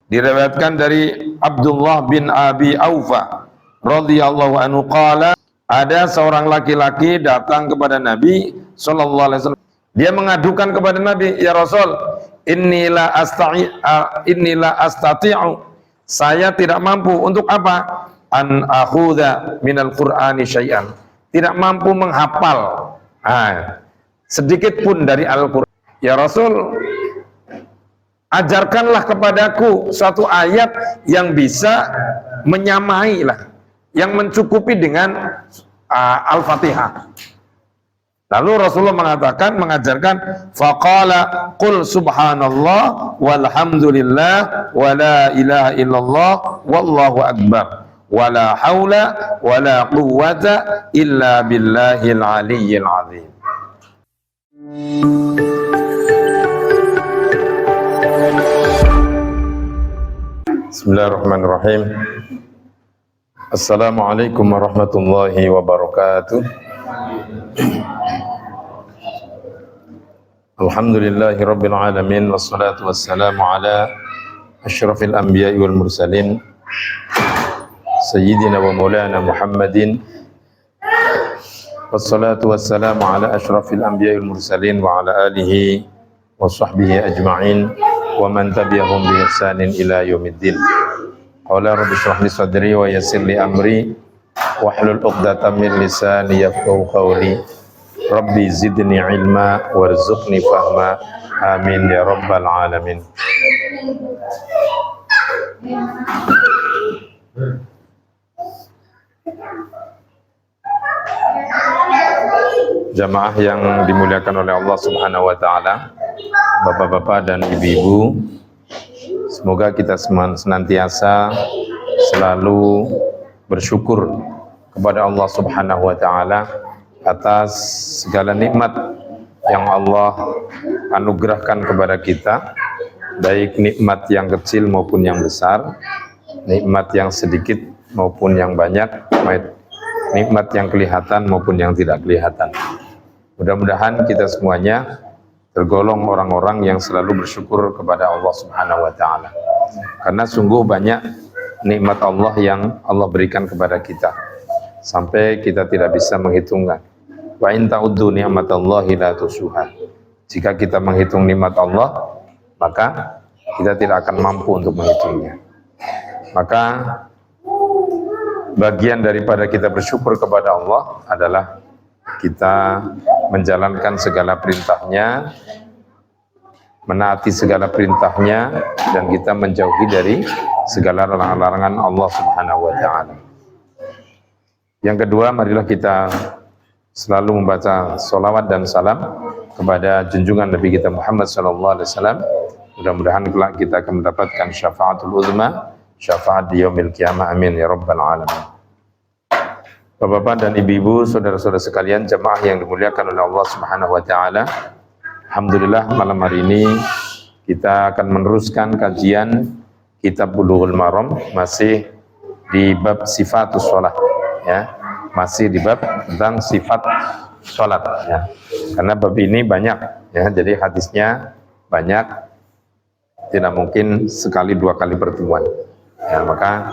Diriwayatkan dari Abdullah bin Abi Aufa radhiyallahu anhu qala, ada seorang laki-laki datang kepada Nabi sallallahu alaihi wasallam. Dia mengadukan kepada Nabi, "Ya Rasul, inilah astati'u, saya tidak mampu." Untuk apa? "An akhudha minal Qur'ani syai'an." Tidak mampu menghafal sedikit pun dari Al-Qur'an. "Ya Rasul, ajarkanlah kepadaku satu ayat yang bisa menyamai lah, yang mencukupi dengan Al-Fatihah." Lalu Rasulullah mengajarkan, faqala qul subhanallah walhamdulillah wala ilaha illallah wallahu akbar wala haula wala quwwata illa billahil aliyyil azim. Bismillahirrahmanirrahim. Assalamualaikum warahmatullahi wabarakatuh. Alhamdulillahi rabbil alamin, wassalatu wassalamu ala asyrafil anbiya'i wal mursalin sayyidina wa maulana Muhammadin, wassalatu wassalamu ala asyrafil anbiya'i wal mursalin wa ala alihi wa sahbihi ajma'in wa man tabi'ahum bi ihsanin ila yaumiddin. Qala rabbi shrah li sadri wa yassir li amri wahlul 'uqdatam min lisani yafqahu qawli. Rabbi zidni ilma warzuqni fahma. Amin ya rabbal alamin. Jamaah yang dimuliakan oleh Allah Subhanahu wa taala, Bapak-bapak dan ibu-ibu, semoga kita semua senantiasa selalu bersyukur kepada Allah Subhanahu wa taala atas segala nikmat yang Allah anugerahkan kepada kita, baik nikmat yang kecil maupun yang besar, nikmat yang sedikit maupun yang banyak, nikmat yang kelihatan maupun yang tidak kelihatan. Mudah-mudahan kita semuanya tergolong orang-orang yang selalu bersyukur kepada Allah Subhanahu wa taala. Karena sungguh banyak nikmat Allah yang Allah berikan kepada kita sampai kita tidak bisa menghitungnya. Wa in ta'uddu ni'matallahi la tusuha. Jika kita menghitung nikmat Allah, maka kita tidak akan mampu untuk menghitungnya. Maka bagian daripada kita bersyukur kepada Allah adalah kita menjalankan segala perintahnya, menaati segala perintahnya, dan kita menjauhi dari segala larangan Allah Subhanahu wa ta'ala. Yang kedua, marilah kita selalu membaca sholawat dan salam kepada junjungan Nabi kita Muhammad SAW. Mudah-mudahan kelak kita akan mendapatkan syafaatul uzma, syafaat di yaumil qiyamah. Amin ya rabbal alamin. Bapak-bapak dan ibu-ibu, saudara-saudara sekalian, jemaah yang dimuliakan oleh Allah Subhanahu wa taala. Alhamdulillah, malam hari ini kita akan meneruskan kajian Kitab Bulughul Maram, masih di bab sifatus shalah, ya. Masih di bab tentang sifat sholat, ya. Karena bab ini banyak, ya, jadi hadisnya banyak, tidak mungkin sekali dua kali pertemuan, ya. Maka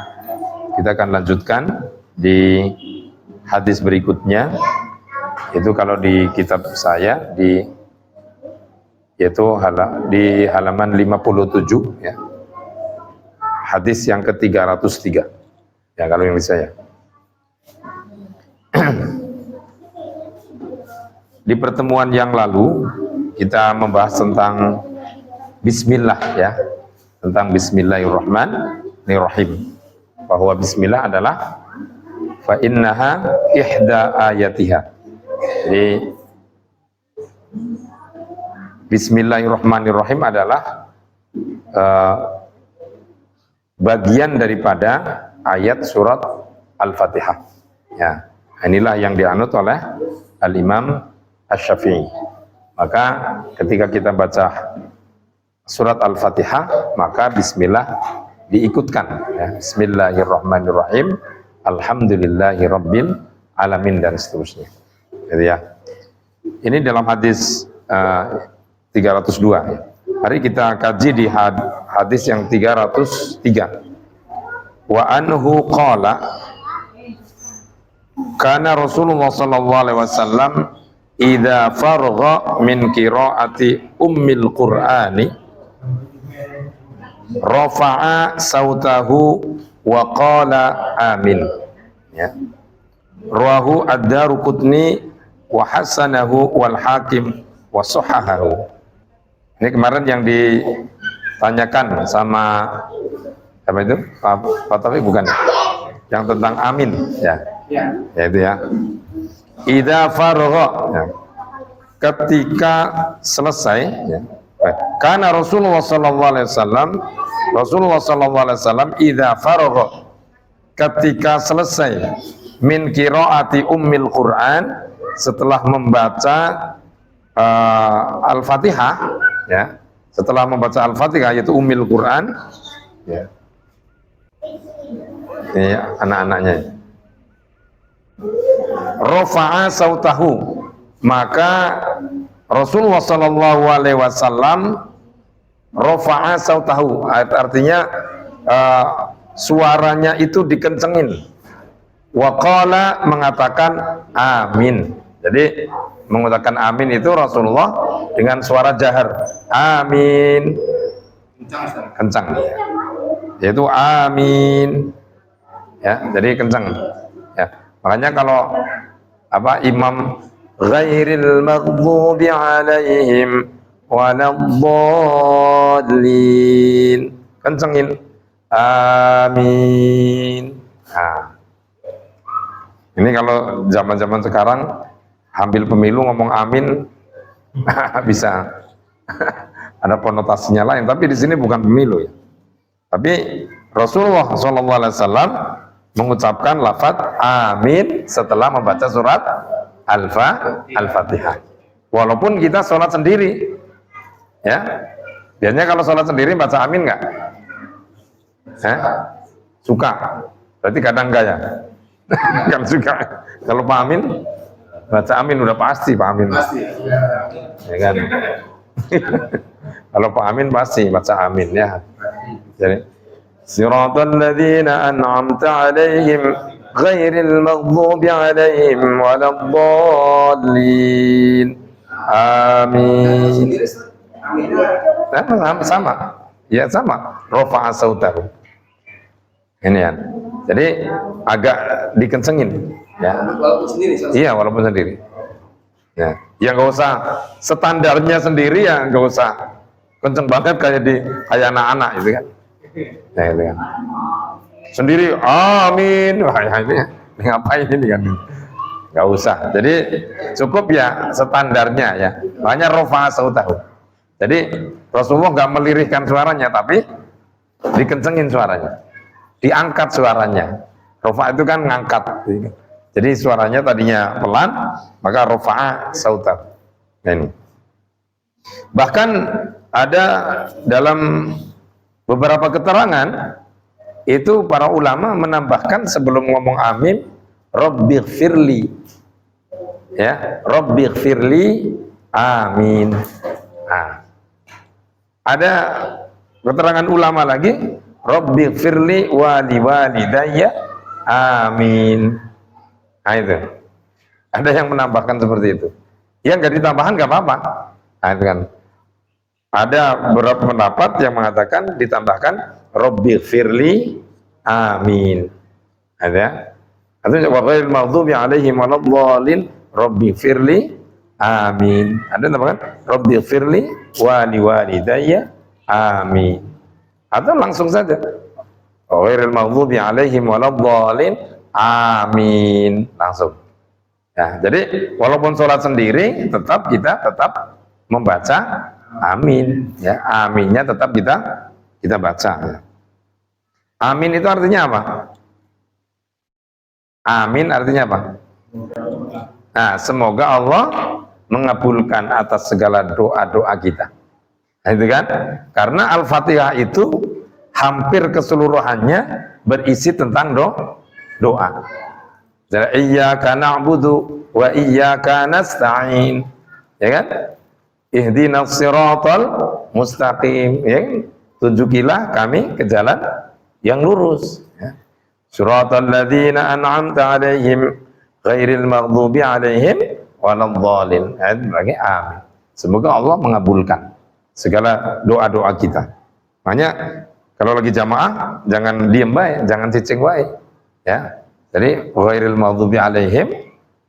kita akan lanjutkan di hadis berikutnya, itu kalau di kitab saya yaitu di halaman 57, ya. Hadis yang ke-303, ya, kalau yang di saya. Di pertemuan yang lalu kita membahas tentang bismillah, ya, tentang bismillahirrahmanirrahim, bahwa bismillah adalah fa innaha ihda ayatiha. Jadi bismillahirrahmanirrahim adalah bagian daripada ayat surat Al-Fatihah, ya. Inilah yang dianut oleh Al-Imam Asy-Syafi'i. Maka ketika kita baca surat Al-Fatihah, maka bismillah diikutkan, ya. Bismillahirrahmanirrahim, alhamdulillahirabbil alamin, dan seterusnya. Gitu, ya. Ini dalam hadis 302, ya. Mari kita kaji di hadis yang 303. Wa anhu qala kana Rasulullah sallallahu alaihi wasallam idza faragha min qiraati ummil qur'ani rafa'a sautahu wa qala amin. Ya. Rawahu ad-Daruqutni wa hasanahu wal Hakim wa sahahahu. Ini kemarin yang ditanyakan sama apa itu? Pak Taufik bukan? Yang tentang amin ya. Ya itu ya. Idza faragha ya. Ketika selesai ya. Karena Rasulullah sallallahu alaihi wasallam idza faragha ketika selesai min qiraati ummil Quran setelah membaca Al-Fatihah ya, setelah membaca Al-Fatihah yaitu ummil Quran ya. Ini anak-anaknya. Rafa'a sautahu, maka Rasulullah sallallahu alaihi wasallam rafa'a sautahu, artinya suaranya itu dikencengin. Wa qala, mengatakan amin. Jadi mengatakan amin itu Rasulullah dengan suara jahar. Amin. Kencang. Yaitu amin. Ya, jadi kencang. Ya. Makanya kalau apa imam ghairil maghdubi alaihim waladdallin, kencengin amin. Nah, ini kalau zaman-zaman sekarang ambil pemilu ngomong amin bisa ada konotasinya lain, tapi di sini bukan pemilu ya. Tapi Rasulullah SAW mengucapkan lafaz amin setelah membaca surat Al-Fatihah. Walaupun kita sholat sendiri, ya. Biasanya kalau sholat sendiri baca amin nggak? Suka. Berarti kadang enggak ya? Kan suka. Kalau Pak Amin baca amin udah pasti Pak Amin. Pasti. Ya kan? Kalau Pak Amin pasti baca amin ya. Jadi Siratal ladzina an'amta 'alaihim ghairil maghdubi 'alaihim waladdallin. Amin. Sama. Ya sama. Rafa'a sautahu. Ini ya. Jadi agak dikencengin ya. Walaupun sendiri. Iya, walaupun sendiri. Ya, yang nggak usah standarnya sendiri ya, nggak usah kenceng banget kayak anak-anak itu kan. Nah, itu kan. Sendiri amin. Wah, ya ini ngapain ini kan? Nggak usah. Jadi cukup ya standarnya ya. Makanya rafa'a sautahu. Jadi Rasulullah nggak melirihkan suaranya, tapi dikencengin suaranya, diangkat suaranya. Rafa' itu kan ngangkat. Jadi suaranya tadinya pelan, maka rafa'a sautahu. Nah, ini. Bahkan ada dalam beberapa keterangan itu para ulama menambahkan sebelum ngomong amin, Rabbighfirli. Ya, Rabbighfirli amin. Nah, ada keterangan ulama lagi, Rabbighfirli wa liwalidayya amin. Nah, itu. Ada yang menambahkan seperti itu. Yang nggak ditambahkan nggak apa-apa. Nah, itu kan. Ada beberapa pendapat yang mengatakan ditambahkan Rabbighfirli amin. Ada. Artinya wa ghairil maghdubi 'alaihim waladdallin Rabbighfirli amin. Ada tambahkan Rabbighfirli wa liwalidayya amin. Atau langsung saja wa ghairil maghdubi 'alaihim waladdallin amin, langsung. Ya, jadi walaupun sholat sendiri tetap kita membaca amin ya, aminnya tetap kita baca ya. Amin itu artinya apa? Amin artinya apa? Nah, semoga Allah mengabulkan atas segala doa-doa kita. Nah, itu kan? Karena Al-Fatihah itu hampir keseluruhannya berisi tentang doa. Iyyaka na'budu wa iyyaka nasta'in. Ya kan? ihdinas siratal mustaqim, ya, tunjukilah kami ke jalan yang lurus, ya. Siratal ladzina an'amta 'alaihim ghairil maghdubi 'alaihim waladhdallin. Amin. Semoga Allah mengabulkan segala doa-doa kita. Makanya kalau lagi jamaah jangan diem baik, jangan cicing baik, ya. Jadi ghairil maghdubi 'alaihim,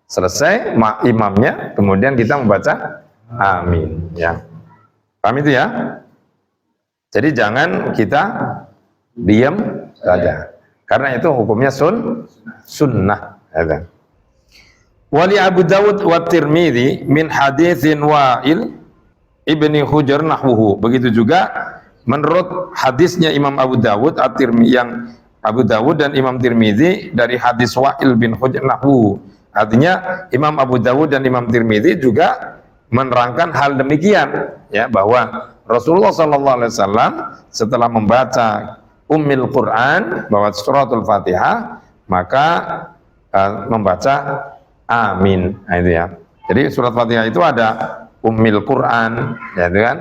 selesai imamnya, kemudian kita membaca amin, ya. Paham itu ya? Jadi jangan kita diam saja, karena itu hukumnya sunnah, ya. Wali Abu Dawud wa Tirmidzi min haditsin Wa'il ibni Hujr nahwuhu. Begitu juga menurut hadisnya Imam Abu Dawud yang Abu Dawud dan Imam Tirmidzi dari hadis Wa'il bin Hujr nahwuhu. Artinya Imam Abu Dawud dan Imam Tirmidzi juga menerangkan hal demikian, ya, bahwa Rasulullah SAW setelah membaca Ummul Quran, bahwa suratul Fatihah, maka membaca amin. Nah, itu ya. Jadi surat Fatihah itu ada Ummul Quran, ya, itu kan.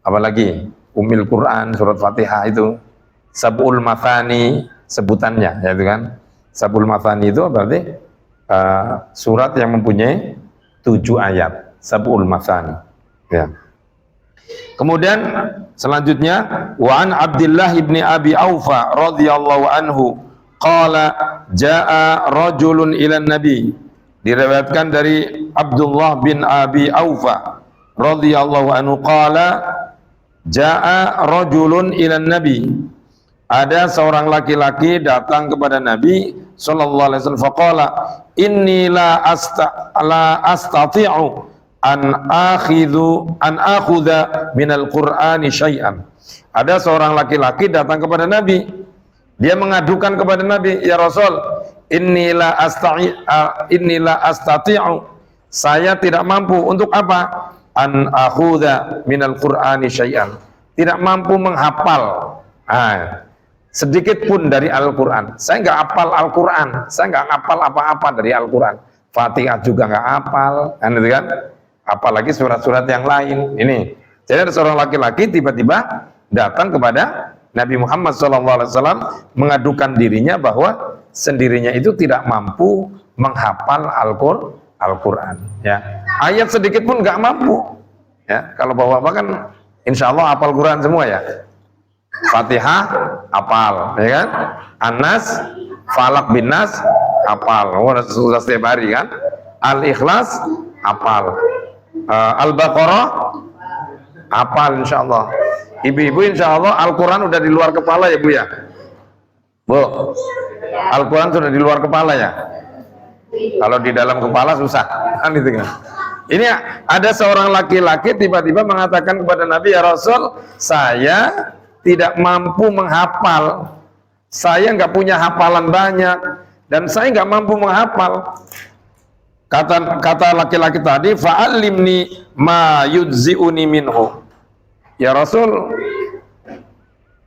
Apalagi Ummul Quran, surat Fatihah itu Sab'ul Mathani sebutannya, ya, itu kan. Sab'ul Mathani itu berarti surat yang mempunyai 7 ayat, Sab'ul Mathani, ya. Kemudian selanjutnya, wa an Abdullah ibni Abi Aufa radhiyallahu anhu qala jaa rajulun ila nabi. Diriwayatkan dari Abdullah bin Abi Aufa radhiyallahu anhu qala jaa rajulun ila nabi. Ada seorang laki-laki datang kepada Nabi sallallahu alaihi wasallam, faqala inni la astati'u an akhudha minal Qur'ani syai'an. Ada seorang laki-laki datang kepada Nabi, dia mengadukan kepada Nabi, ya Rasul, inni la astati'u, saya tidak mampu. Untuk apa? An akhudha minal Qur'ani syai'an, tidak mampu menghafal sedikit pun dari Al-Quran. Saya nggak hafal Al-Quran, saya nggak hafal apa-apa dari Al-Quran. Fatihah juga nggak hafal, kan? Apalagi surat-surat yang lain. Ini, jadi ada seorang laki-laki tiba-tiba datang kepada Nabi Muhammad SAW mengadukan dirinya bahwa sendirinya itu tidak mampu menghafal Al-Quran. Ya, ayat sedikit pun nggak mampu. Ya, kalau bapak-bapak kan, insya Allah hafal Quran semua, ya. Fatihah hafal, ya kan? An-Nas, Falak bin Nas hafal, sudah setiap hari kan? Al-Ikhlas hafal, Al-Baqarah hafal, insya Allah. Ibu-ibu insya Allah Al-Quran udah di luar kepala, ya Bu, ya? Bu, Al-Quran sudah di luar kepala, ya? Kalau di dalam kepala susah kan, itu kan? Ini ada seorang laki-laki tiba-tiba mengatakan kepada Nabi, ya Rasul, saya tidak mampu menghafal, saya nggak punya hafalan banyak, dan saya nggak mampu menghafal. Kata laki-laki tadi, fa'allimni ma yujzi'uni minhu. Ya Rasul,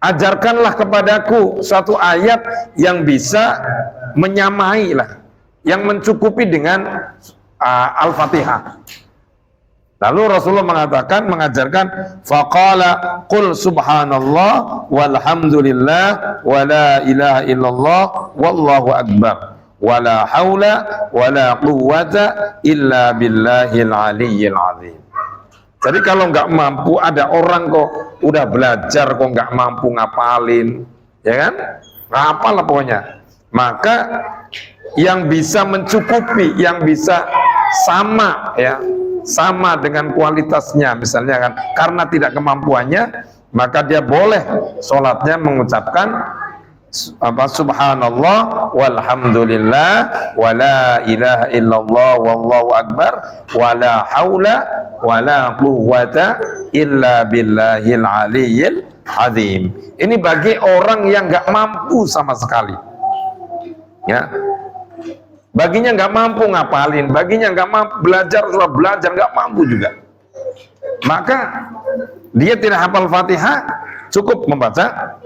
ajarkanlah kepadaku satu ayat yang bisa menyamai lah, yang mencukupi dengan Al-Fatihah. Lalu Rasulullah mengajarkan, faqala qul subhanallah walhamdulillah wala ilaha illallah wallahu akbar wala haula wala quwwata illa billahil aliyyil azim. Jadi kalau nggak mampu, ada orang kok udah belajar kok nggak mampu ngapalin, ya kan? Nggak hafal lah pokoknya. Maka yang bisa mencukupi, yang bisa sama, ya, sama dengan kualitasnya, misalnya kan, karena tidak kemampuannya, maka dia boleh sholatnya mengucapkan subhanallah walhamdulillah wala ilaha illallah wallahu akbar wala haula wala quwwata illa billahil aliyyil azim. Ini bagi orang yang nggak mampu sama sekali, ya. Baginya nggak mampu ngapalin, baginya nggak mampu belajar, sudah belajar nggak mampu juga, maka dia tidak hafal Fatihah, cukup membaca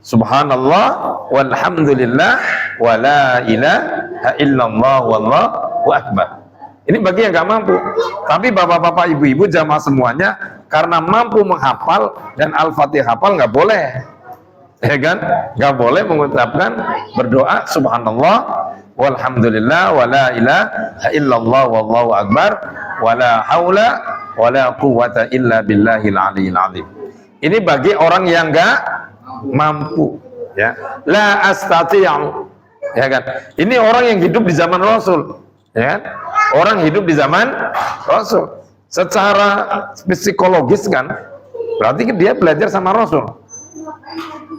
subhanallah walhamdulillah wala ilaha illallah wallahu akbar. Ini bagi yang nggak mampu. Tapi bapak-bapak, ibu-ibu, jamaah semuanya, karena mampu menghafal dan Al-Fatihah hafal, nggak boleh, ya kan? Nggak boleh mengucapkan berdoa subhanallah walhamdulillah wala ilaha illallah wallahu akbar wala haula wala quwwata illa billahil aliyil azim. Ini bagi orang yang nggak mampu, ya. La astati'u, ya kan? Ini orang yang hidup di zaman Rasul, ya kan? Orang hidup di zaman Rasul. Secara psikologis kan, berarti dia belajar sama Rasul.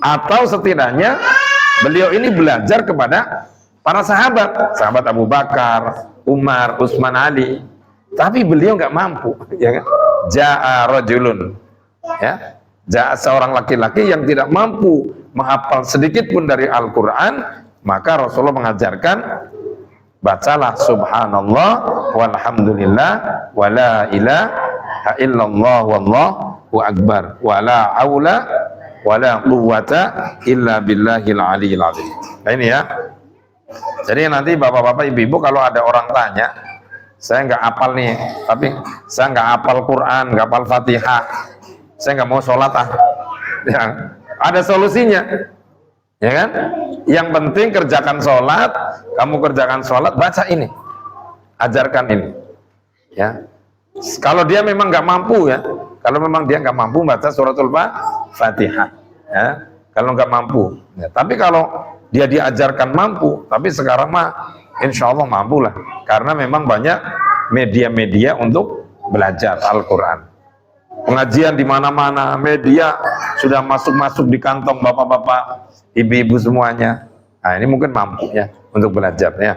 Atau setidaknya beliau ini belajar kepada para sahabat, sahabat Abu Bakar, Umar, Utsman, Ali. Tapi beliau nggak mampu, ya kan? Ja'a rajulun, ya. Ja'a seorang laki-laki yang tidak mampu menghafal sedikit pun dari Al-Qur'an, maka Rasulullah mengajarkan, bacalah subhanallah walhamdulillah wala ilaha illallah wallahu akbar wala haula wala quwwata illa billahil aliyil azim. Nah ini ya. Jadi nanti bapak-bapak, ibu-ibu, kalau ada orang tanya, saya nggak hafal nih, tapi saya nggak hafal Quran, nggak hafal Fatihah, saya nggak mau sholat ya, ada solusinya, ya kan? Yang penting kerjakan sholat, kamu kerjakan sholat, baca ini, ajarkan ini, ya. Kalau dia memang nggak mampu, ya, kalau memang dia nggak mampu baca suratul Fatihah, ya, kalau nggak mampu, ya. Tapi kalau dia diajarkan mampu, tapi sekarang mah insya Allah mampu lah, karena memang banyak media-media untuk belajar Al-Quran. Pengajian di mana-mana, media sudah masuk-masuk di kantong bapak-bapak, ibu-ibu semuanya. Nah ini mungkin mampu ya untuk belajar ya.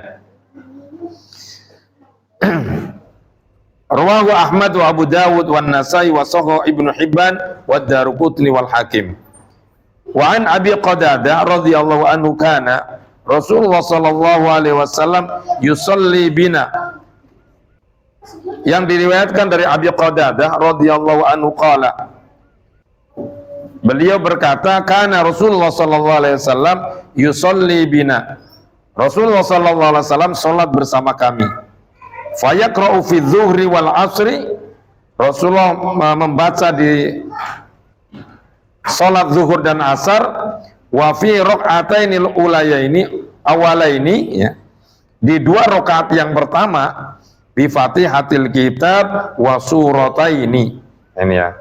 Rawahu Ahmad wa Abu Dawud wa Nasai wa Sahih Ibnu Hibban wa Daruqutni wal Hakim. Wa an Abi Qadadah radhiyallahu anhu kana Rasulullah sallallahu alaihi wasallam yusalli bina. Yang diriwayatkan dari Abi Qadadah radhiyallahu anhu qala, beliau berkata, kana Rasulullah sallallahu alaihi wasallam yusalli bina. Rasulullah sallallahu alaihi wasallam salat bersama kami. Fayaqra'u fi dzuhri wal asri. Rasulullah membaca di salat zuhur dan asar, wa fi raq'atainil ulayaini awalaini, ya, di dua rakaat yang pertama, bi Fatihatil kitab wa surataini. Ini ya.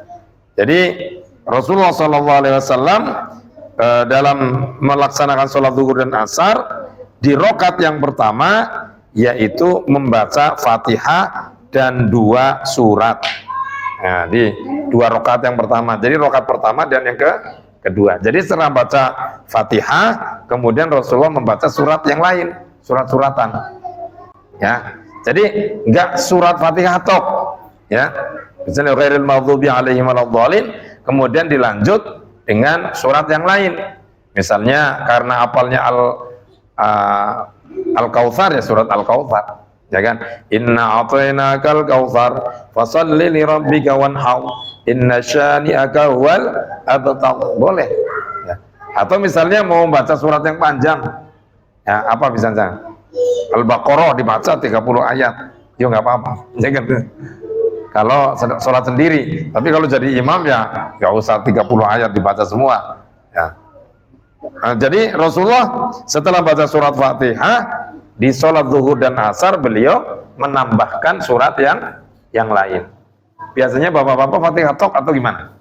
Jadi Rasulullah sallallahu alaihi wasallam dalam melaksanakan salat zuhur dan asar di rakaat yang pertama yaitu membaca Fatihah dan dua surat. Nah, di dua rakaat yang pertama. Jadi rakaat pertama dan yang kedua. Jadi setelah baca Fatihah, kemudian Rasulullah membaca surat yang lain, surat-suratan. Ya. Jadi enggak surat Fatihah tok, ya. Misalnya ghairil maghdubi alaihim waladdallin, kemudian dilanjut dengan surat yang lain. Misalnya karena apalnya Al-Kautsar, ya surat Al-Kautsar. Ya kan? Inna a'tainakal kautsar fashalli li rabbika wanhar inna syani'aka huwal abtar. Boleh. Ya. Atau misalnya mau baca surat yang panjang. Ya, apa misalnya? Al-Baqarah dibaca 30 ayat. Ya enggak apa-apa. Ya kan? Kalau sholat sendiri, tapi kalau jadi imam ya enggak usah 30 ayat dibaca semua. Ya. Nah, jadi Rasulullah setelah baca surat Fatihah di sholat zuhur dan asar, beliau menambahkan surat yang lain. Biasanya bapak-bapak Fatihah tok atau gimana?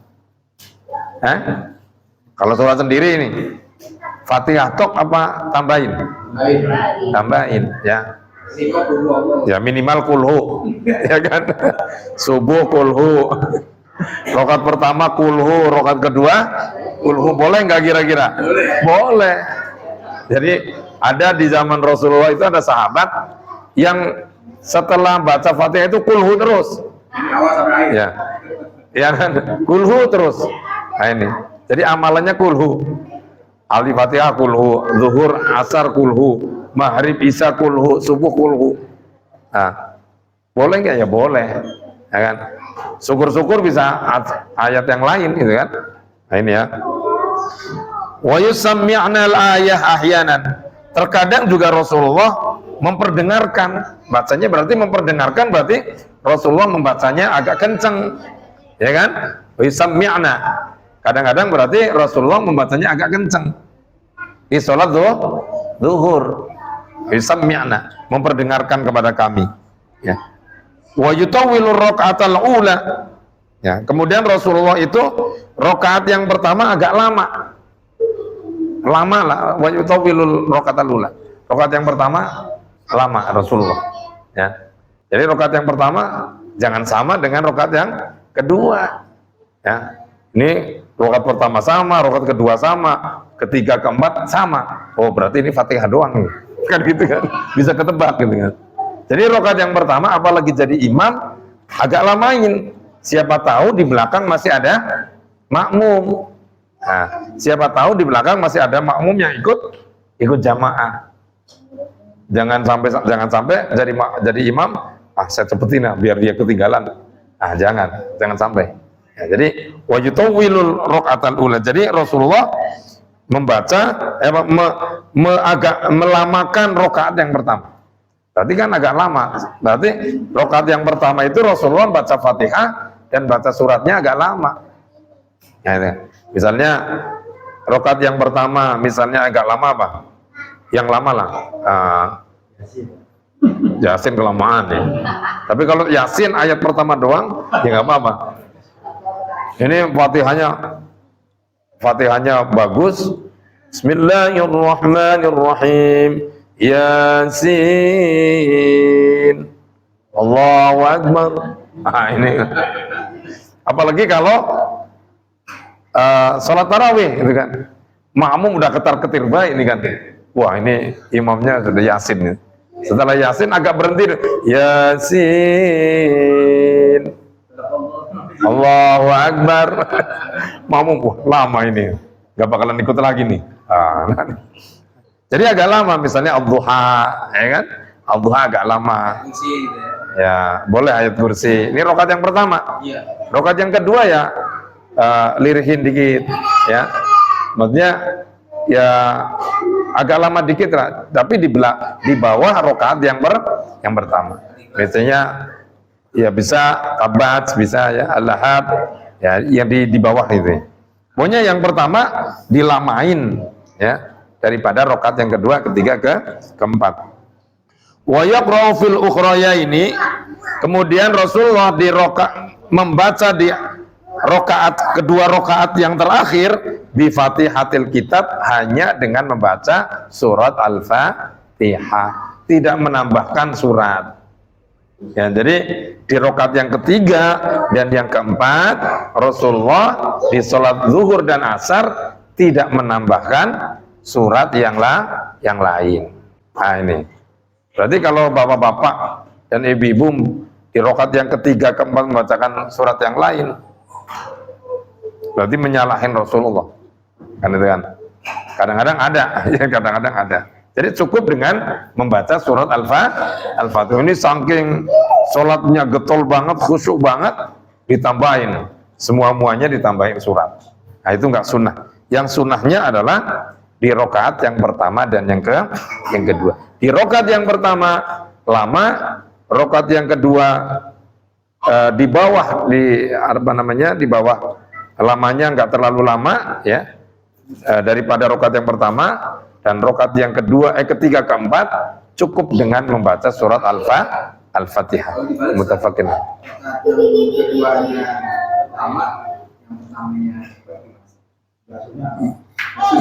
Kalau sholat sendiri ini Fatihah tok apa tambahin? Tambahin, ya. Ya minimal kulhu, ya kan? Subuh kulhu, rokat pertama kulhu, rokat kedua kulhu. Boleh nggak kira-kira? Boleh. Jadi ada di zaman Rasulullah itu ada sahabat yang setelah baca Fatihah itu kulhu terus. Ya, ya kan? Kulhu terus. Nah ini. Jadi amalannya kulhu. Al-Fatihah kulhu, zuhur, asar kulhu, maghrib, isya kulhu, subuh kulhu. Nah, boleh nggak? Ya boleh. Ya kan? Syukur-syukur bisa ayat yang lain, gitu kan? Nah ini ya. Wa yusammi'na al-ayah ahyanan. Terkadang juga Rasulullah memperdengarkan. Bacanya berarti memperdengarkan, berarti Rasulullah membacanya agak kencang, ya kan? Yusammi'na. Kadang-kadang berarti Rasulullah membacanya agak kencang di sholat zuhur. Yusammi'na, memperdengarkan kepada kami. Ya. Wa yutawwilur raka'atal ula. Ya, kemudian Rasulullah itu rakaat yang pertama agak lama. Lama lah, wa yutawwilul raka'atal ula. Rakaat yang pertama lama Rasulullah. Ya. Jadi rakaat yang pertama jangan sama dengan rakaat yang kedua. Ya. Ini rakaat pertama sama, rakaat kedua sama, ketiga keempat sama. Oh, berarti ini Fatihah doang nih. Kan gitu kan. Bisa ketebak gitu kan. Jadi rakaat yang pertama apalagi jadi imam agak lamain. Siapa tahu di belakang masih ada makmum. Nah, siapa tahu di belakang masih ada makmum yang ikut jamaah. Jangan sampai jadi imam, saya cepetin ya biar dia ketinggalan. Jangan sampai. Ya, jadi wajutawilul rakaatal ula. Jadi Rasulullah membaca agak melamakan rakaat yang pertama. Berarti kan agak lama. Berarti rakaat yang pertama itu Rasulullah baca Fatihah dan baca suratnya agak lama. Ya, ya. Misalnya rakaat yang pertama misalnya agak lama apa? Yang lama lah. Yasin kelamaan ya. Tapi kalau Yasin ayat pertama doang ya nggak apa-apa. Ini Fatihahnya bagus. Bismillahirrahmanirrahim. Yasin. Allahu Akbar. Ini. Apalagi kalau sholat tarawih, gitu kan. Makmum udah ketar-ketir baik ini kan. Wah, ini imamnya sudah Yasin nih. Setelah Yasin agak berhenti. Yasin. Allahu Akbar. Makmum, wah lama ini. Gak bakalan ikut lagi nih. Jadi agak lama, misalnya Al-Duha, ya kan? Al-Duha agak lama. Ya, boleh ayat kursi. Ini rakaat yang pertama. Rakaat yang kedua ya lirihin dikit, ya. Maksudnya ya agak lama dikit lah, tapi di bawah rakaat yang pertama. Biasanya ya bisa Tabat, bisa ya Al-Lahab, ya yang di bawah itu. Pokoknya yang pertama dilamain, ya. Daripada rakaat yang kedua, ketiga, keempat. Wa yaqra'u fil ukhraya ini, kemudian Rasulullah membaca di kedua rakaat yang terakhir bi Fatihatil Kitab hanya dengan membaca surat Al-Fatihah, tidak menambahkan surat. Ya, jadi di rakaat yang ketiga dan yang keempat Rasulullah di sholat zuhur dan asar tidak menambahkan surat yang lain. Nah ini. Berarti kalau bapak-bapak dan ibu-ibu di rakaat yang ketiga keempat membacakan surat yang lain, berarti menyalahin Rasulullah. Kan itu kan. Kadang-kadang ada, ya kadang-kadang ada. Jadi cukup dengan membaca surat Al-Fatihah. Ini saking sholatnya getol banget, khusyuk banget, ditambahin. Semua-muanya ditambahin surat. Nah itu nggak sunnah. Yang sunnahnya adalah di rakaat yang pertama dan yang kedua. Di rakaat yang pertama lama, rakaat yang kedua di bawah di bawah lamanya nggak terlalu lama ya daripada rakaat yang pertama, dan rakaat yang ketiga keempat cukup dengan membaca surat Al-Fatihah. Muttafaqin.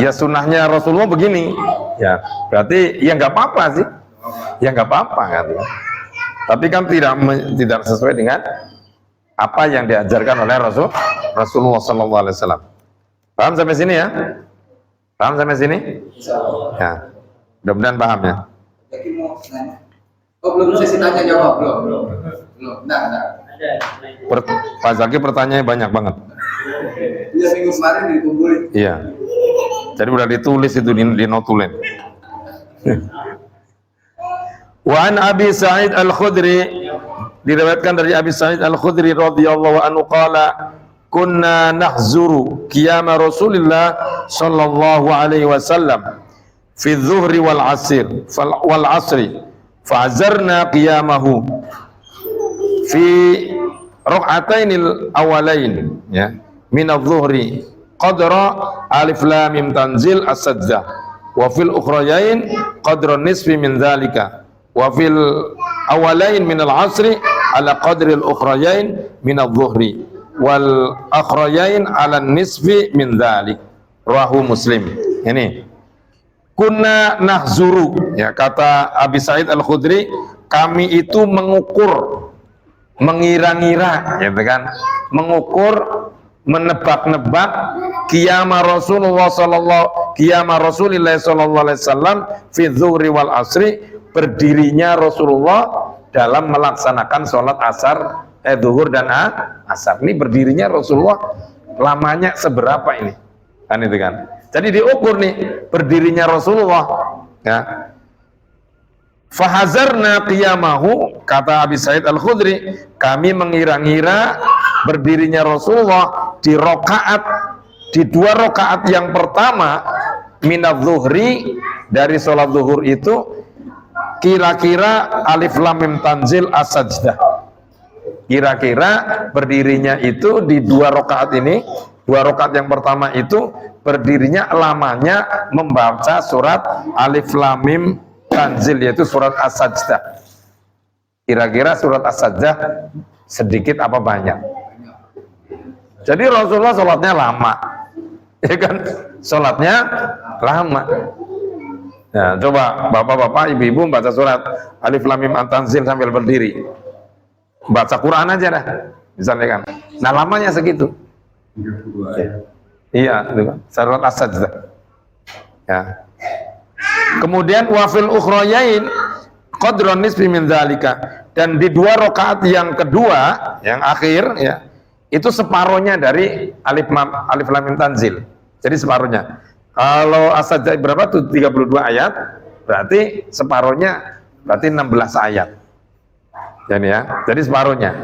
Ya sunnahnya Rasulullah begini, ya berarti ya nggak apa-apa sih, ya nggak apa-apa kan. Tapi kan tidak sesuai dengan apa yang diajarkan oleh Rasulullah SAW. Paham sampai sini ya? Paham sampai sini? Ya, mudah-mudahan paham ya. Oh belum sesi tanya jawab belum. Nah. Pak Zaki pertanyaannya banyak banget. Iya minggu kemarin dikumpulin. Iya. Jadi udah ditulis itu di notulen. Wa an Abi Sa'id Al-Khudri, diriwayatkan dari Abi Sa'id Al-Khudri radhiyallahu anhu qala kunna nahzuru qiyam Rasulillah sallallahu alaihi wasallam fi dhuhri wal asri fa'azarna qiyamahu fi raka'atainil awalain ya min adh-dhuhri qadra alif lam mim tanzil as-sajdah wa fil ukhrayain qadra nisfi min dzalika wa fil awalain min al-'asri ala qadri al-ukhrayain min adh-dhuhri wal akhrayain ala nisfi min dzalik rawahu Muslim. Ini kunna nahzuru ya, kata Abi Sa'id Al-Khudri, kami itu mengukur, mengira-ngira gitu kan, mengukur, menebak-nebak qiyama Rasulullah sallallahu alaihi wasallam fi dzuhri wal asri, berdirinya Rasulullah dalam melaksanakan sholat asar, zuhur dan asar. Ini berdirinya Rasulullah lamanya seberapa ini? Kan itu kan. Jadi diukur nih berdirinya Rasulullah ya. Fahazarna qiyamahu, kata Abi Sa'id Al-Khudri, kami mengira-ngira berdirinya Rasulullah di rakaat, di 2 rakaat yang pertama minadz zuhri, dari sholat zuhur itu kira-kira alif lam mim tanzil as-sajdah. Kira-kira berdirinya itu di 2 rakaat ini, 2 rakaat yang pertama itu berdirinya lamanya membaca surat alif lam mim tanzil, yaitu surat as-sajdah. Kira-kira surat as-sajdah sedikit apa banyak? Jadi Rasulullah sholatnya lama, ya kan? Sholatnya lama. Nah, coba bapak-bapak, ibu-ibu baca surat alif lam mim tanzil sambil berdiri, baca Quran aja dah, misalnya kan. Nah, lamanya segitu. Iya, surat as-sajdah. Ya. Kemudian wafil ukhrayain qadron nisfi min dzalika, dan di 2 rakaat yang kedua, yang akhir ya, itu separohnya dari alif lam mim tanzil. Jadi separohnya. Kalau as-sajdah berapa tuh? 32 ayat. Berarti separohnya berarti 16 ayat. Jadi ya, jadi separohnya.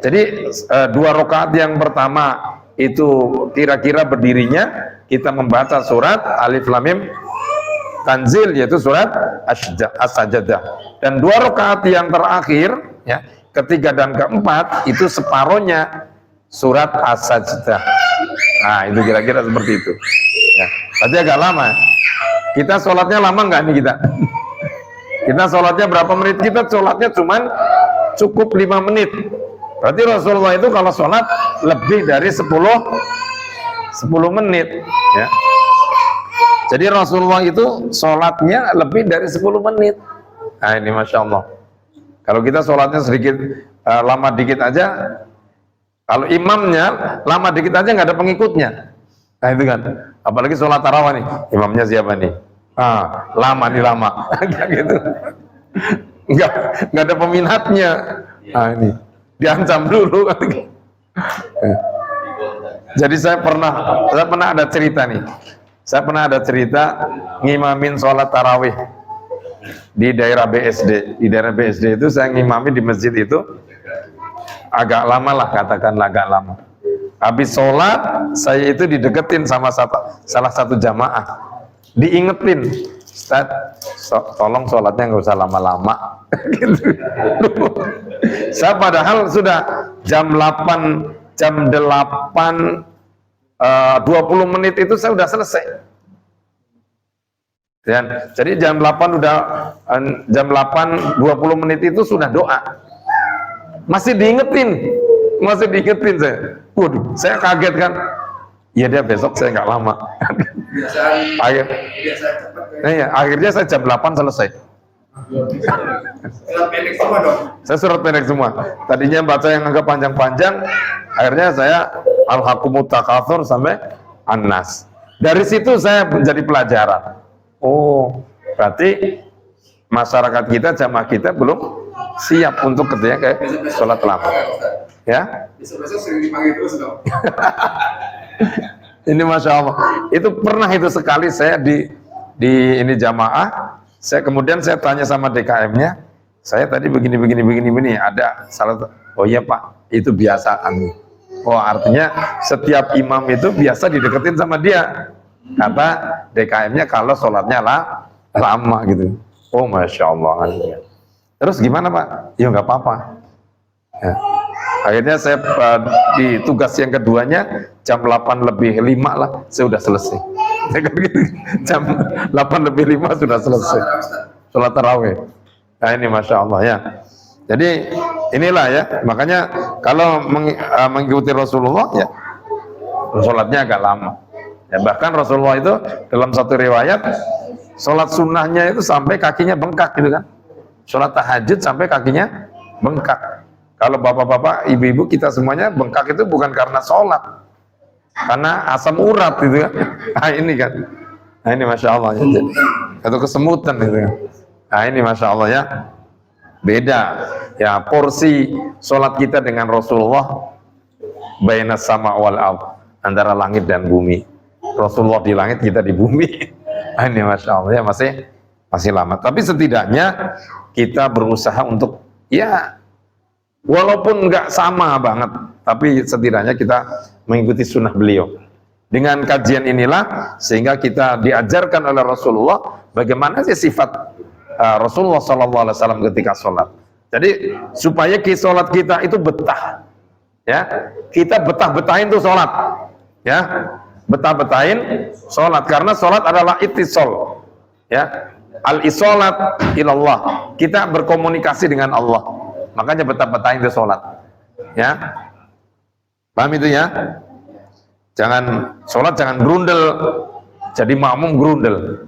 Jadi 2 rakaat yang pertama itu kira-kira berdirinya kita membaca surat alif lam mim tanzil, yaitu surat as-sajdah. Dan 2 rakaat yang terakhir ya, ketiga dan keempat itu separohnya surat as-sajdah. Nah, itu kira-kira seperti itu ya. Berarti agak lama. Kita sholatnya lama nggak nih kita? Kita sholatnya berapa menit? Kita sholatnya cuman cukup 5 menit. Berarti Rasulullah itu kalau sholat lebih dari 10 menit ya. Jadi Rasulullah itu sholatnya lebih dari 10 menit. Nah, ini Masya Allah. Kalau kita sholatnya sedikit lama dikit aja, kalau imamnya lama dikit aja nggak ada pengikutnya. Nah itu kan, apalagi sholat tarawih nih, imamnya siapa nih? Lama nih, lama. Kayak gitu. Nggak ada peminatnya. Nah ini diancam dulu. Jadi saya pernah ada cerita nih. Saya pernah ada cerita ngimamin sholat tarawih di daerah BSD. Di daerah BSD itu saya ngimamin di masjid itu agak lama lah, katakanlah agak lama. Habis sholat, saya itu dideketin sama salah satu jamaah. Diingetin, Ustaz, tolong sholatnya nggak usah lama-lama. Gitu. Saya padahal sudah jam 8, 20 menit itu saya udah selesai. Dan jadi jam 8 20 menit itu sudah doa. Masih diingetin saya. Waduh, saya kaget kan. Iya, dia besok saya nggak lama. Akhirnya saya jam 8 selesai. Surat pendek semua dong. Saya surat pendek semua. Tadinya baca yang agak panjang-panjang, akhirnya saya Al-Hakumut Takatsur sampai An-Nas. Dari situ saya menjadi pelajaran. Oh, berarti masyarakat kita, jamaah kita belum siap untuk ketika kayak sholat lama. Ya? Besok-besok sering dipanggil terus dong. Ini Masya Allah. Itu pernah itu sekali saya di ini jamaah. Kemudian saya tanya sama DKM-nya, saya tadi begini. Ada salah. Oh iya Pak, itu biasaan. Oh, artinya setiap imam itu biasa dideketin sama dia. Kata DKM-nya kalau sholatnya lama gitu. Oh, Masya Allah. Terus gimana Pak? Ya nggak apa-apa. Ya. Akhirnya saya di tugas yang keduanya jam 8:05 lah, saya sudah selesai. Jam 8:05 sudah selesai. Sholat tarawih. Nah ini Masya Allah ya. Jadi inilah ya, makanya kalau mengikuti Rasulullah ya, sholatnya agak lama. Ya, bahkan Rasulullah itu dalam satu riwayat, sholat sunnahnya itu sampai kakinya bengkak gitu kan. Sholat tahajud sampai kakinya bengkak. Kalau bapak-bapak, ibu-ibu kita semuanya bengkak itu bukan karena sholat, karena asam urat gitu kan. Nah ini kan, nah ini Masya Allah ya. Atau kesemutan gitu kan. Nah ini Masya Allah ya. Beda ya, porsi sholat kita dengan Rasulullah bainas sama wal ard, antara langit dan bumi. Rasulullah di langit, kita di bumi. Ini Masya Allah ya, masih lama. Tapi setidaknya kita berusaha untuk ya, walaupun nggak sama banget, tapi setidaknya kita mengikuti sunnah beliau. Dengan kajian inilah sehingga kita diajarkan oleh Rasulullah bagaimana sih sifat Rasulullah SAW ketika sholat. Jadi supaya sholat kita itu betah, ya, kita betah-betahin tuh sholat, ya, betah-betahin sholat, karena sholat adalah ittisal, ya, al-isolat ilallah, kita berkomunikasi dengan Allah, makanya betah-betahin tuh sholat, ya, paham itu ya? Jangan sholat jangan grundel, jadi makmum grundel.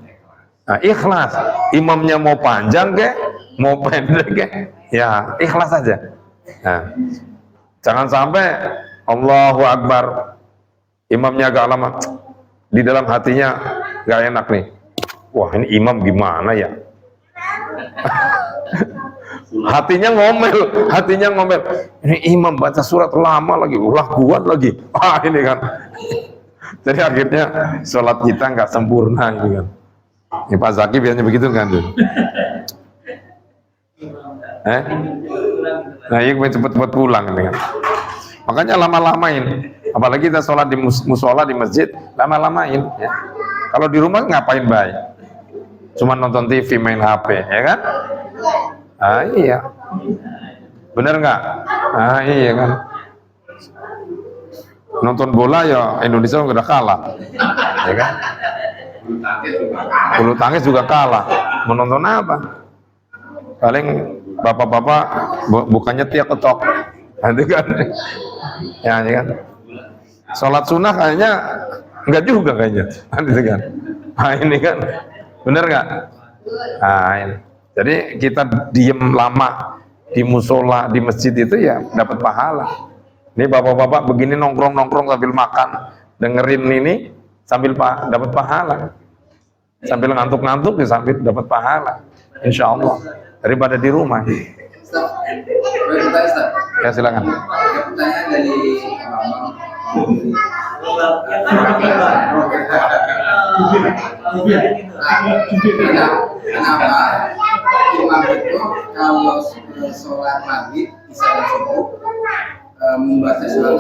Nah, ikhlas, imamnya mau panjang ke, mau pendek ke, ya ikhlas saja. Nah, jangan sampai Allahu Akbar, imamnya agak lama, di dalam hatinya gak enak nih. Wah ini imam gimana ya? hatinya ngomel. Ini imam baca surat lama lagi, laguan lagi. Ah ini kan. Jadi akhirnya sholat kita nggak sempurna gitu kan. Ini Pak Zaki biasanya begitu kan tuh. Nah ini cepet-cepet pulang nih kan. Makanya lama-lamain. Apalagi kita sholat di musola di masjid, lama-lamain. Ya. Kalau di rumah ngapain baik? Cuma nonton TV, main HP, ya kan? Ah iya. Bener nggak? Ah iya kan. Nonton bola ya Indonesia udah kalah, ya kan? Bulu tangkis juga kalah. Menonton apa? Paling bapak-bapak bukannya tiap ketok, nanti kan? Ya kan? Sholat sunnah kayaknya enggak juga kayaknya, nanti kan? Nah ini kan, bener nggak? Nah ini. Jadi kita diem lama di musola, di masjid itu ya dapat pahala. Ini bapak-bapak begini nongkrong-nongkrong sambil makan, dengerin ini sambil dapat pahala. Sambil ngantuk-ngantuk ya sambil dapat pahala. Insya Allah. Daripada di rumah. Ya silakan. Pertanyaan dari kenapa imam itu kalau sholat maghrib isya dan subuh membaca surat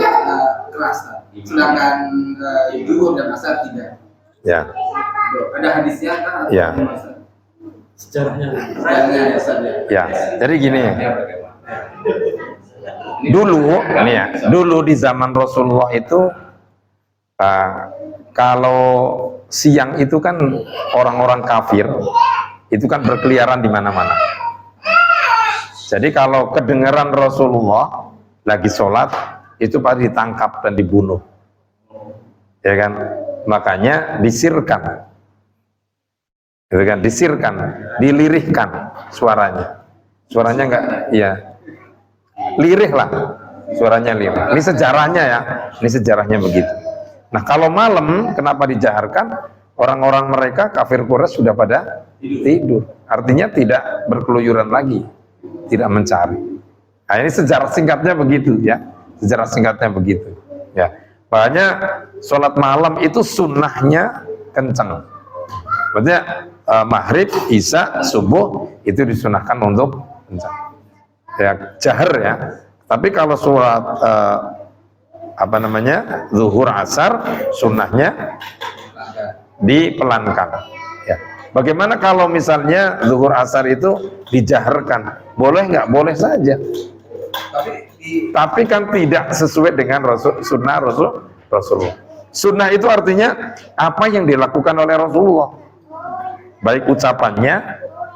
keras, sedangkan zuhur dan asar tidak? Ya. Ada hadisnya kan? Ya. Sejarahnya. Ya. Jadi gini. Dulu di zaman Rasulullah itu kalau siang itu kan orang-orang kafir itu kan berkeliaran di mana-mana. Jadi kalau kedengaran Rasulullah lagi sholat itu pasti ditangkap dan dibunuh, ya kan? Makanya disirkan, gitu kan? Disirkan, dilirihkan suaranya enggak, ya lirih lah, suaranya lirih. Ini sejarahnya ya, ini sejarahnya begitu. Nah kalau malam kenapa dijaharkan? Orang-orang mereka kafir Quraisy sudah pada tidur, artinya tidak berkeluyuran lagi, tidak mencari. Nah ini sejarah singkatnya begitu ya, sejarah singkatnya begitu ya. Makanya sholat malam itu sunnahnya kencang, maksudnya maghrib, isya, subuh itu disunahkan untuk kencang ya, jahar ya. Tapi kalau sholat zuhur asar sunnahnya dipelankan ya. Bagaimana kalau misalnya zuhur asar itu dijaharkan? Boleh nggak? Boleh saja. Tapi kan tidak sesuai dengan sunnah Rasulullah. Sunnah itu artinya apa yang dilakukan oleh Rasulullah, baik ucapannya,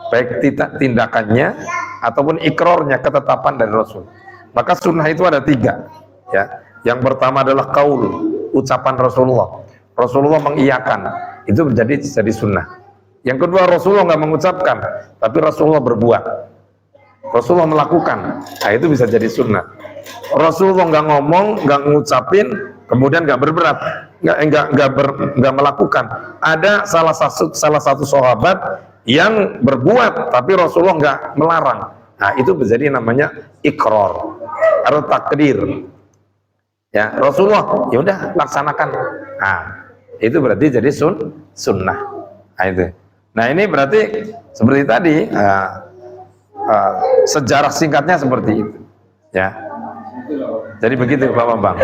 baik tindakannya, ataupun ikrornya, ketetapan dari Rasul. Maka sunnah itu ada 3, ya. Yang pertama adalah qaul, ucapan Rasulullah. Rasulullah mengiyakan, itu jadi sunnah. Yang kedua, Rasulullah nggak mengucapkan, tapi Rasulullah berbuat. Rasulullah melakukan, nah itu bisa jadi sunnah. Rasulullah nggak ngomong, nggak ngucapin, kemudian nggak berberat, nggak melakukan. Ada salah satu sahabat yang berbuat, tapi Rasulullah nggak melarang. Nah itu menjadi namanya ikrar atau takdir. Ya Rasulullah, ya udah laksanakan. Nah itu berarti jadi sunnah. Nah itu. Nah ini berarti seperti tadi. Sejarah singkatnya seperti itu, ya. Jadi begitu Pak Bambang.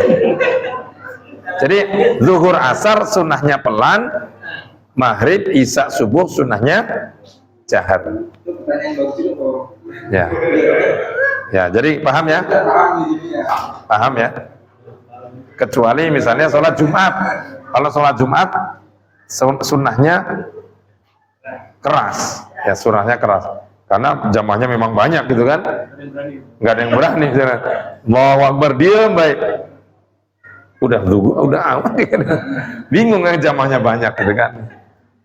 Jadi zuhur asar sunnahnya pelan, maghrib isya subuh sunnahnya jahar. Ya, ya. Jadi paham ya? Paham ya? Kecuali misalnya sholat Jumat. Kalau sholat Jumat sunnahnya keras, ya sunnahnya keras. Karena jamaahnya memang banyak gitu kan, nggak ada yang berani. Allahu Akbar, diam baik, udah amat, bingung kan jamaahnya banyak gitu kan.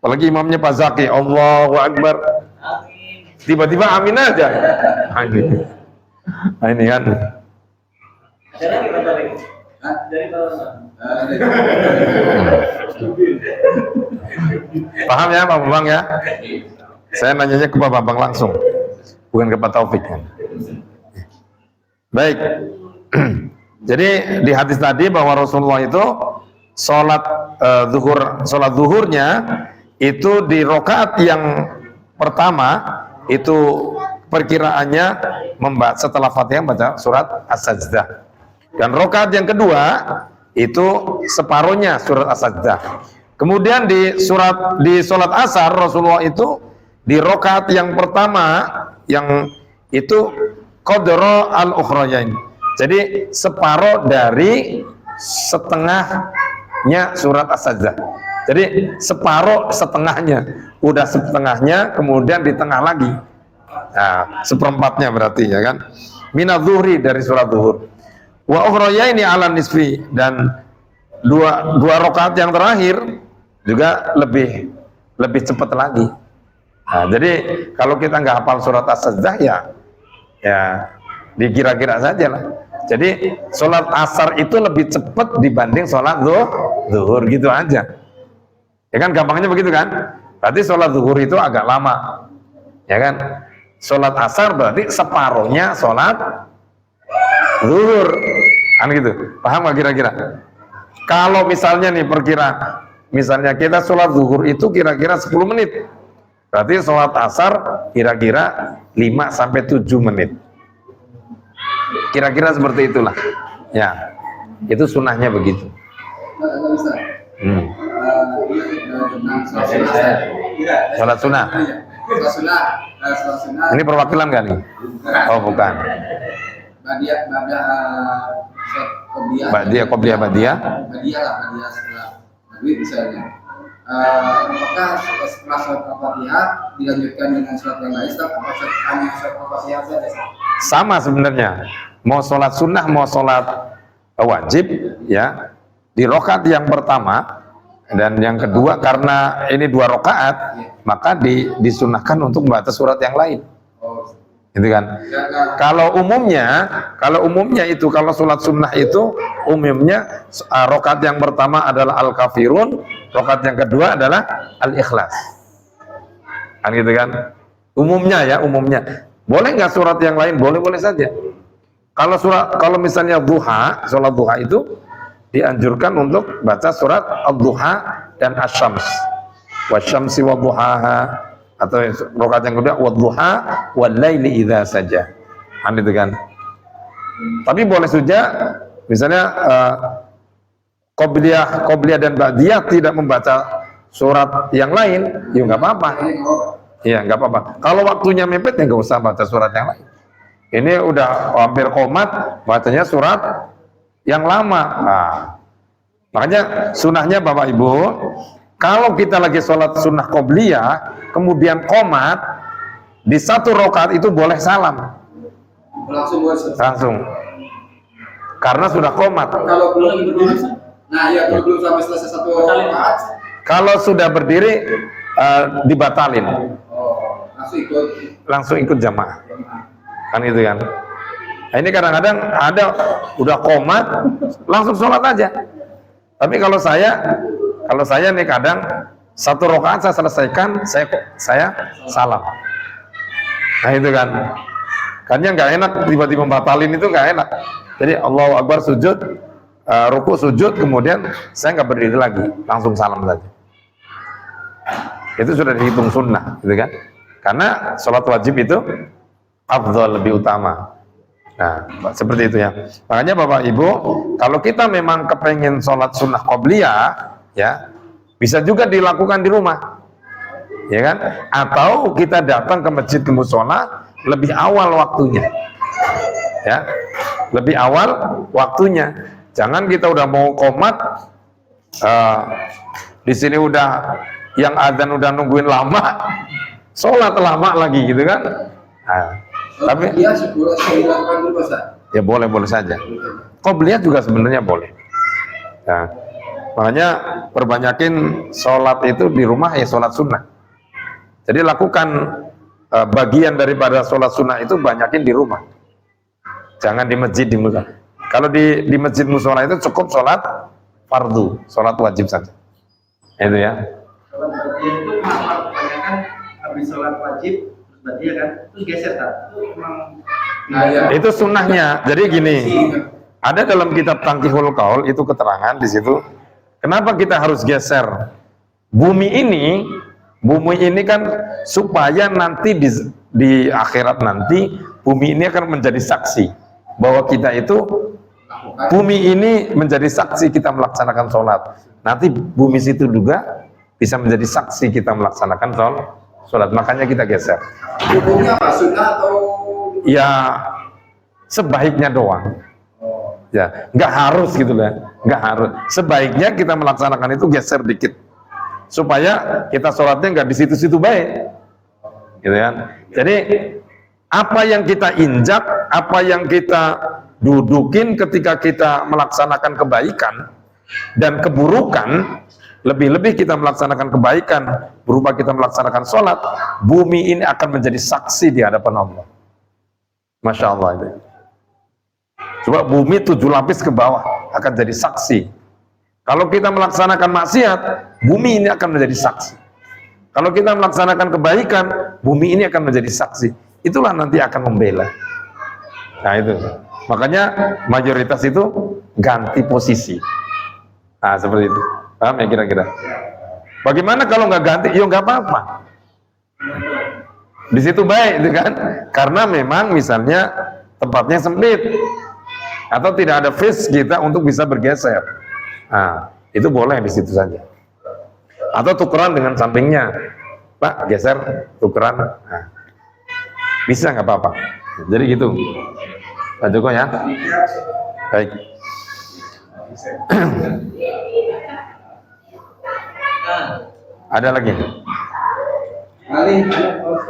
Apalagi imamnya Pak Zaki, Allahu Akbar, tiba-tiba amin aja. Nah, ini kan. Paham ya Pak Bambang ya? Saya nanyanya ke Pak Bambang langsung, bukan ke Pak Taufik. Baik. Jadi di hadis tadi bahwa Rasulullah itu sholat zuhurnya itu di rokaat yang pertama itu perkiraannya setelah Fatihah baca surat As-Sajdah, dan rokaat yang kedua itu separuhnya surat As-Sajdah. Kemudian di sholat asar Rasulullah itu di rokaat yang pertama yang itu qadra al-ukhrayain. Jadi separuh dari setengahnya surat As-Sajdah. Jadi setengahnya, udah setengahnya, kemudian di tengah lagi. Nah, seperempatnya berarti ya kan. Minadzuhri dari surat zuhur. Wa ukhrayaini ala nisfi, dan dua rokaat yang terakhir juga lebih cepat lagi. Nah, jadi kalau kita nggak hafal surat As-Sajdah ya dikira-kira saja lah. Jadi sholat asar itu lebih cepat dibanding sholat zuhur gitu aja. Ya kan gampangnya begitu kan? Berarti sholat zuhur itu agak lama, ya kan? Sholat asar berarti separuhnya sholat zuhur, kan gitu. Paham nggak kira-kira? Kalau misalnya nih misalnya kita sholat zuhur itu kira-kira 10 menit. Berarti sholat asar kira-kira 5-7 menit. Kira-kira seperti itulah. Ya, itu sunnahnya begitu. Sholat sunnah. Ini perwakilan kan nih? Oh bukan. Badiah setelah maghrib misalnya. Apakah setelah sholat Al-Fatihah dilanjutkan dengan sholat yang lain, atau hanya sholat Al-Fatihah saja? Sama sebenarnya, mau sholat sunnah mau sholat wajib ya, di rokaat yang pertama dan yang kedua, karena ini 2 rokaat maka disunahkan untuk membaca surat yang lain, gitu kan. Kalau umumnya itu kalau sholat sunnah itu umumnya rokaat yang pertama adalah Al-Kafirun, rokaat yang kedua adalah Al-Ikhlas, kan gitu kan. Umumnya boleh nggak surat yang lain? Boleh saja. Kalau misalnya sholat duha itu dianjurkan untuk baca surat Ad-Duha dan Asy-Syams, wasyamsi wadduhaha, atau rokaat yang kedua wadduha wal-laili idza saja, kan itu kan. Tapi boleh saja misalnya qobliyah dan ba'diyah tidak membaca surat yang lain, ya nggak apa-apa. Iya, nggak apa-apa. Kalau waktunya mepet ya nggak usah baca surat yang lain. Ini udah hampir qomat, bacanya surat yang lama. Nah, makanya sunahnya Bapak Ibu, kalau kita lagi sholat sunnah qobliyah, kemudian qomat, di satu rakaat itu boleh salam. Langsung. Karena sudah qomat. Kalau belum berdiri, nah ya kalau belum sampai selesai satu rakaat. Kalau sudah berdiri, dibatalin. Oh, langsung ikut jamaah. Kan itu kan. Nah, ini kadang-kadang ada udah qomat langsung sholat aja. Tapi kalau saya nih kadang satu rakaat saya selesaikan, saya salam. Nah itu kan. Karena nggak enak tiba-tiba batalin, itu nggak enak. Jadi Allahu Akbar sujud, ruku sujud, kemudian saya nggak berdiri lagi, langsung salam saja. Itu sudah dihitung sunnah, gitu kan? Karena sholat wajib itu afdhal, lebih utama. Nah, seperti itu ya. Makanya Bapak Ibu, kalau kita memang kepengen sholat sunnah qobliyah, ya bisa juga dilakukan di rumah, ya kan? Atau kita datang ke masjid, ke mushola lebih awal waktunya, ya, lebih awal waktunya. Jangan kita udah mau qomat, di sini udah yang adzan udah nungguin lama, sholat lama lagi gitu kan? Nah, tapi ya boleh saja. Qobliyah juga sebenarnya boleh. Nah, makanya perbanyakin sholat itu di rumah, ya sholat sunnah. Jadi lakukan bagian daripada sholat sunnah itu banyakin di rumah. Jangan di masjid, di musola. Kalau di masjid musola itu cukup sholat fardu, sholat wajib saja. Itu ya. Kalau itu kebanyakan habis sholat wajib berarti ya kan, terus geser kan? Itu memang itu sunnahnya. Jadi gini, ada dalam kitab Tangkihul Qaul itu keterangan di situ. Kenapa kita harus geser? Bumi ini kan supaya nanti di akhirat nanti bumi ini akan menjadi saksi bahwa kita itu, bumi ini menjadi saksi kita melaksanakan sholat. Nanti bumi situ juga bisa menjadi saksi kita melaksanakan sholat. Makanya kita geser. Hukumnya apa? Sunnah atau? Ya sebaiknya doang. Ya nggak harus gitu lah. Nggak harus. Sebaiknya kita melaksanakan itu geser dikit, supaya kita sholatnya nggak di situ-situ baik, gitu kan? Jadi apa yang kita injak, apa yang kita dudukin ketika kita melaksanakan kebaikan dan keburukan, lebih-lebih kita melaksanakan kebaikan berupa kita melaksanakan sholat, bumi ini akan menjadi saksi di hadapan Allah. Masya Allah itu. Coba bumi 7 lapis ke bawah akan jadi saksi. Kalau kita melaksanakan maksiat, bumi ini akan menjadi saksi. Kalau kita melaksanakan kebaikan, bumi ini akan menjadi saksi. Itulah nanti akan membela. Nah itu. Makanya mayoritas itu ganti posisi. Nah seperti itu. Paham ya kira-kira? Bagaimana kalau nggak ganti? Ya nggak apa-apa. Di situ baik, itu kan? Karena memang misalnya tempatnya sempit atau tidak ada face kita untuk bisa bergeser. Nah, itu boleh di situ saja. Atau tukeran dengan sampingnya, Pak, geser, tukeran. Nah, bisa nggak apa-apa. Jadi gitu, Pak Joko ya. Baik. Ada lagi?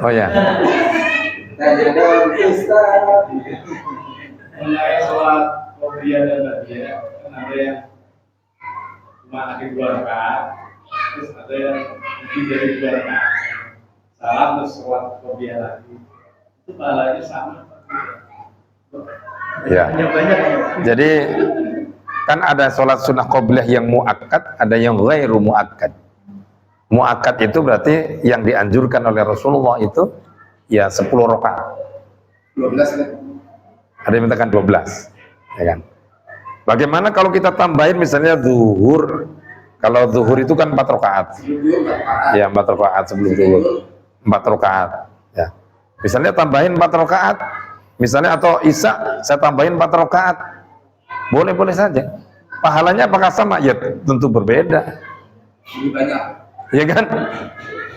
Oh ya. Mengenai sholat qobliyah dan ba'diyah, kan ada yang cuma akhir 2 rakaat, terus ada yang lebih dari 2 rakaat, salam terus sholat qobliyah lagi. Itu pahalanya sama. Ya. Jadi kan ada sholat sunnah qobliyah yang muakkad, ada yang ghairu muakkad. Muakkad itu berarti yang dianjurkan oleh Rasulullah itu ya 10 rakaat. 12 kan? Ada yang mintakan 12, ya kan? Bagaimana kalau kita tambahin misalnya zuhur? Kalau zuhur itu kan 4 rakaat. Ya 4 rakaat sebelum zuhur. 4 rakaat. Ya. Misalnya tambahin 4 rakaat. Misalnya atau isya saya tambahin 4 rakaat. Boleh-boleh saja. Pahalanya apakah sama? Ya tentu berbeda. Lebih banyak. Ya kan?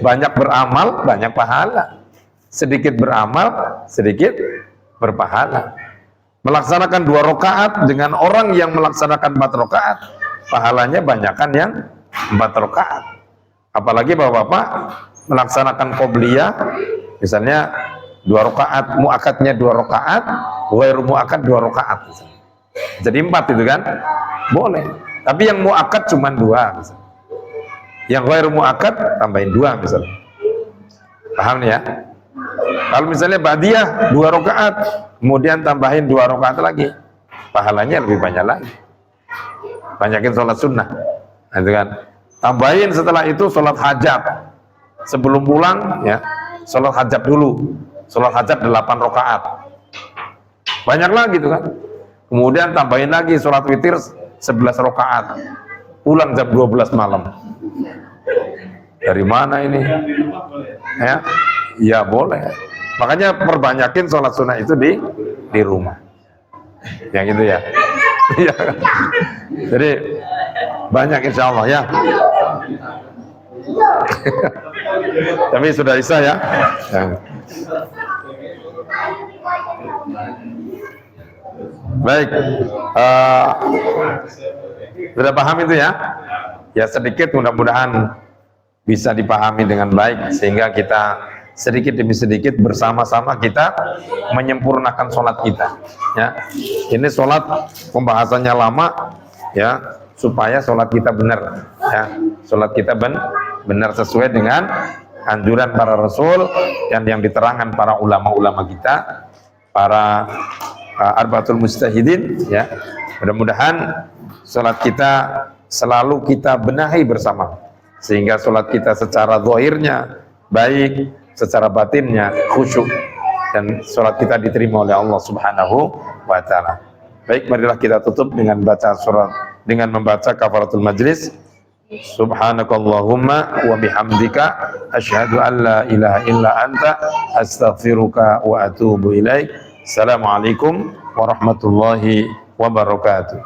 Banyak beramal, banyak pahala. Sedikit beramal, sedikit berpahala. Melaksanakan 2 rakaat dengan orang yang melaksanakan 4 rakaat, pahalanya banyakan yang 4 rakaat. Apalagi bapak-bapak melaksanakan qobliyah, misalnya 2 rakaat, muakadnya 2 rakaat, ghairu muakad 2 rakaat. Jadi 4 itu kan? Boleh. Tapi yang muakad cuma 2 misalnya. Yang ghairu muakad tambahin 2 misalnya. Paham ya? Kalau misalnya ba'diyah 2 rakaat, kemudian tambahin 2 rakaat lagi, pahalanya lebih banyak lagi. Banyakin sholat sunnah, itu kan. Tambahin setelah itu sholat hajat. Sebelum pulang, ya, sholat hajat dulu. Sholat hajat 8 rakaat. Banyak lagi tuh kan. Kemudian tambahin lagi sholat witir 11 rakaat. Pulang jam 12 malam. Dari mana ini? Di rumah boleh. Ya, ya boleh. Makanya perbanyakin sholat sunnah itu di rumah. Yang itu ya. Iya. Jadi banyak insya Allah ya. Tapi sudah isya ya. Ya. Baik. Sudah paham itu ya? Ya sedikit, mudah-mudahan bisa dipahami dengan baik sehingga kita sedikit demi sedikit bersama-sama kita menyempurnakan sholat kita. Ya, ini sholat pembahasannya lama, ya, supaya sholat kita benar. Ya, sholat kita benar sesuai dengan anjuran para rasul dan yang diterangkan para ulama-ulama kita, para arbaatul mujtahidin. Ya, mudah-mudahan sholat kita selalu kita benahi bersama, sehingga sholat kita secara zahirnya baik, secara batinnya khusyuk, dan sholat kita diterima oleh Allah Subhanahu wa ta'ala. Baik, marilah kita tutup dengan baca surat, dengan membaca kafaratul majlis. Subhanakallahumma wa bihamdika asyhadu an la ilaha illa anta astaghfiruka wa atubu ilaik. Assalamualaikum warahmatullahi wabarakatuh.